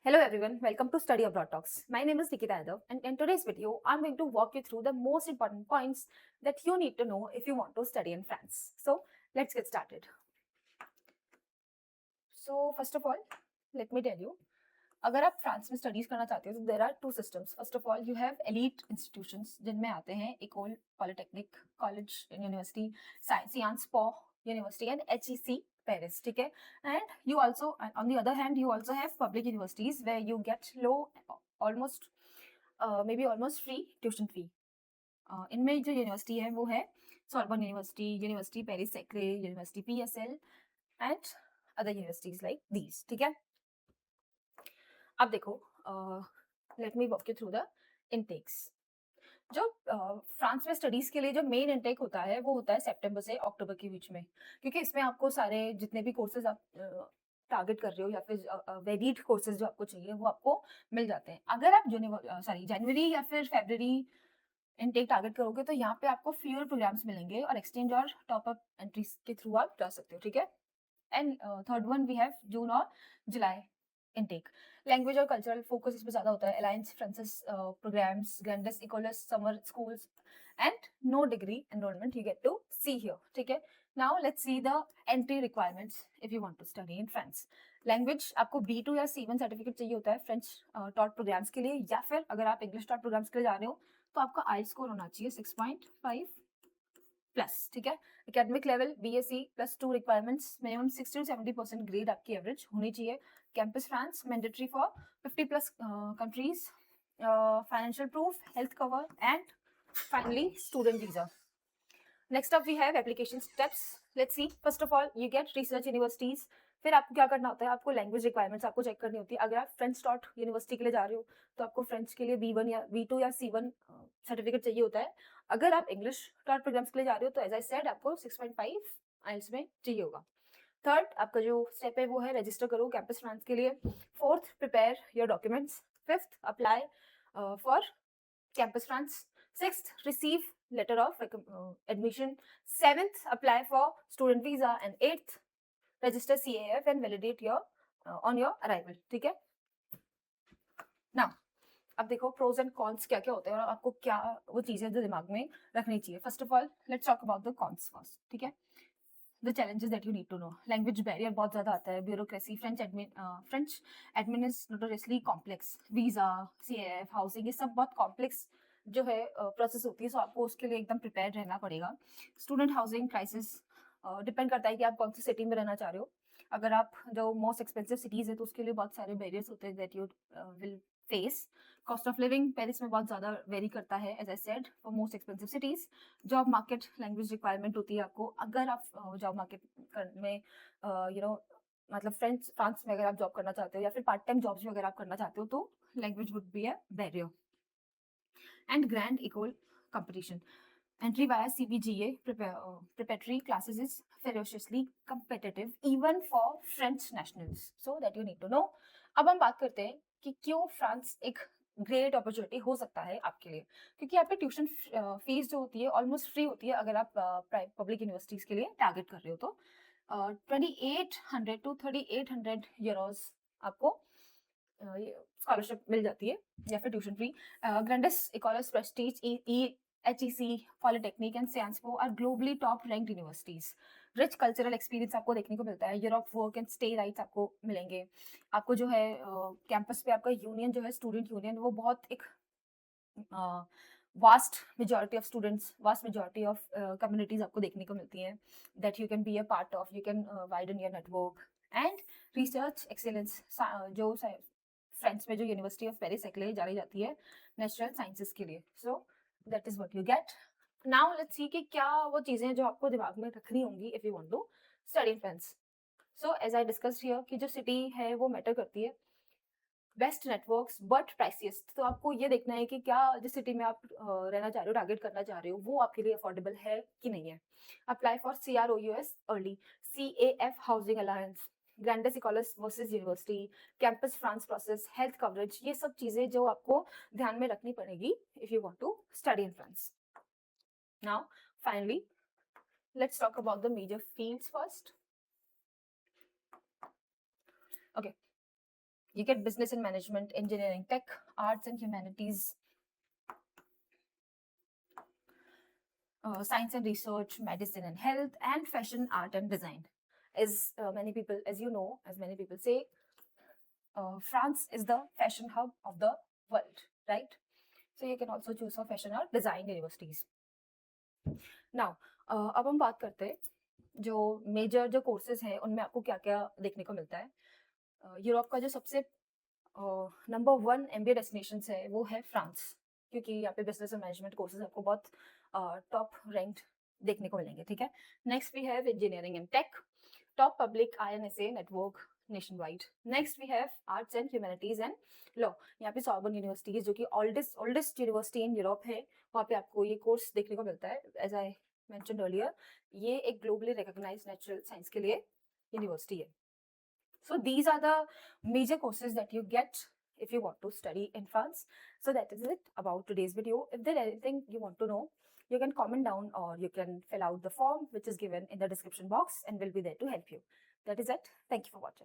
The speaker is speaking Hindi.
Hello everyone, welcome to Study Abroad Talks. My name is Nikita Yadav, and in today's video, I'm going to walk you through the most important points that you need to know if you want to study in France. So let's get started. So first of all, let me tell you, अगर आप फ्रांस में स्टडीज करना चाहते हो तो there are two systems. First of all you have elite institutions जिनमें आते हैं Ecole Polytechnique college university science Po university and HEC Paris. ठीक है. And you also on the other hand you also have public universities where you get low almost may be almost free tuition fee. इनमें जो यूनिवर्सिटी है वो है Sorbonne university, university Paris Saclay, university PSL and other universities like these. ठीक है. अब देखो, let me walk you through the intakes. जो फ्रांस में स्टडीज के लिए जो मेन इनटेक होता है वो होता है सितंबर से अक्टूबर के बीच में, क्योंकि इसमें आपको सारे जितने भी कोर्सेज आप टारगेट कर रहे हो या फिर वेरिड कोर्सेज जो आपको चाहिए वो आपको मिल जाते हैं. अगर आप जनवरी या फिर फरवरी इनटेक टारगेट करोगे तो यहाँ पे आपको फ्यूअर प्रोग्राम्स मिलेंगे और एक्सचेंज और टॉप अप एंट्रीज के थ्रू आप जा सकते हो. ठीक है. And third one we have June और जुलाई इनटेक. लैंग्वेज और कल्चरल फोकस इसमें ज्यादा होता है. Alliance Francaise programs, grandes ecoles, summer schools and no degree enrolment you get to see here. ठीक है. Now let's see the entry requirements if you want to study in France. Language आपको B2 या C1 सर्टिफिकेट चाहिए होता है फ्रेंच टॉट प्रोग्राम्स के लिए, या फिर अगर आप इंग्लिश टॉट प्रोग्राम्स के लिए जा रहे हो तो आपका आइल्स स्कोर होना चाहिए 6.5 प्लस. ठीक है. Academic level BSc +2 requirements, minimum 60 to 70% grade आपकी एवरेज होनी चाहिए. Campus France mandatory for 50+ countries, financial proof, health cover and finally student visa. Next up we have application steps. Let's see. First of all you get research universities. फिर आपको क्या करना होता है, आपको लैंग्वेज रिक्वायरमेंट्स आपको चेक करनी होती है. अगर आप फ्रेंच टॉट यूनिवर्सिटी के लिए जा रहे हो तो आपको फ्रेंच के लिए B1 या B2 या C1 सर्टिफिकेट चाहिए होता है. अगर आप इंग्लिश टॉट प्रोग्राम्स के लिए जा रहे हो तो एज आई सेड आपको 6.5 आइल्स में चाहिए होगा. थर्ड आपका जो स्टेप है वो है रजिस्टर करो कैंपस फ्रांस के लिए. Fourth prepare your documents. Fifth apply for campus France. Sixth receive letter of admission. Seventh, apply for student visa. And eighth, register CAF and validate your on your arrival. ठीक है. Now, अब देखो प्रोज एंड कॉन्स क्या क्या होते हैं और आपको क्या वो चीजें जो दिमाग में रखनी चाहिए. First of all let's talk about the cons first. ठीक है. The challenges that you need to know. Language barrier बहुत ज्यादा आता है. Bureaucracy. French admin is notoriously complex. Visa, CAF, housing, ये सब बहुत कॉम्प्लेक्स जो है प्रोसेस होती है. सो आपको उसके लिए एकदम प्रिपेयर रहना पड़ेगा. स्टूडेंट हाउसिंग क्राइसिस डिपेंड करता है कि आप कौन सी सिटी में रहना चाह रहे हो. अगर आप जो मोस्ट एक्सपेंसिव सिटीज है तो उसके लिए बहुत सारे बैरियर्स होते हैं that you will face. Cost of living Paris में बहुत ज़्यादा वेरी करता है as I said for most expensive cities. Job market language requirement होती है आपको. अगर आप जॉब मार्केट में मतलब फ्रांस में अगर आप जॉब करना चाहते हो या फिर पार्ट टाइम जॉब्स भी अगर आप करना चाहते हो तो language would be a barrier. And grand equal competition. Entry via CBGA preparatory classes is ferociously competitive even for French nationals. So that you need to know. अब हम बात करते हैं कि क्यों फ्रांस एक ग्रेट अपॉर्चुनिटी हो सकता है आपके लिए. क्योंकि यहाँ पे ट्यूशन फीस जो होती है ऑलमोस्ट फ्री होती है अगर आप पब्लिक यूनिवर्सिटीज के लिए टारगेट कर रहे हो तो 2800 to 3800 यूरोज आपको स्कॉलरशिप मिल जाती है या फिर tuition free. Grandes ecoles prestige HEC, Polytechnic and Sciences Po are globally top ranked universities. Rich cultural experience आपको देखने को मिलता है. Europe work and stay rights आपको मिलेंगे. आपको जो है कैंपस पे आपका यूनियन जो है स्टूडेंट यूनियन वो बहुत एक vast majority of students, vast majority of communities आपको देखने को मिलती हैं that you can be a part of. You can widen your network and research excellence. जो फ्रांस में जो यूनिवर्सिटी ऑफ पेरिस के लिए जानी जाती है नेचुरल साइंसेस के लिए. So that is what you get. Now let's सी कि क्या वो चीजें जो आपको दिमाग में रखनी होंगी if you want to study in France. So as I discussed here कि जो सिटी है वो मैटर करती है. Best networks but priciest. तो आपको ये देखना है कि क्या जिस सिटी में आप रहना चाह रहे हो, टारगेट करना चाह रहे हो, वो आपके लिए अफोर्डेबल है कि नहीं है. Apply for CROUS early. CAF housing alliance, grandes ecoles versus university, campus France process, health coverage, ये सब चीजें जो आपको ध्यान में रखनी पड़ेगी if you want to study in France. Now finally let's talk about the major fields first. Okay. You get business and management, engineering, tech, arts and humanities, science and research, medicine and health, and fashion, art and design. As many people, as you know, as many people say, France is the fashion hub of the world, right? So you can also choose for fashion or design universities. Now, अब हम बात करते हैं जो मेजर जो कोर्सेज हैं उनमें आपको क्या क्या देखने को मिलता है। यूरोप का जो सबसे नंबर वन MBA डेस्टिनेशन है वो है फ्रांस, क्योंकि यहाँ पे बिजनेस और मैनेजमेंट कोर्सेज आपको बहुत टॉप रैंक्ड देखने को मिलेंगे, ठीक है। Next we have engineering and tech, top public INSA network nation wide. Next we have arts and humanities and law, यहाँ पे सॉर्बन यूनिवर्सिटी जो कि ओल्डेस्ट यूनिवर्सिटी इन यूरोप है, वहाँ पे आपको ये कोर्स देखने को मिलता है। एज आई मेंशन्ड अर्लियर, ये एक ग्लोबली रिकॉग्नाइज्ड नेचुरल साइंस के लिए यूनिवर्सिटी है। So these are the major courses that you get if you want to study in France. So that is it about today's video. If there is anything you want to know, you can comment down or you can fill out the form which is given in the description box and we'll be there to help you. That is it. Thank you for watching.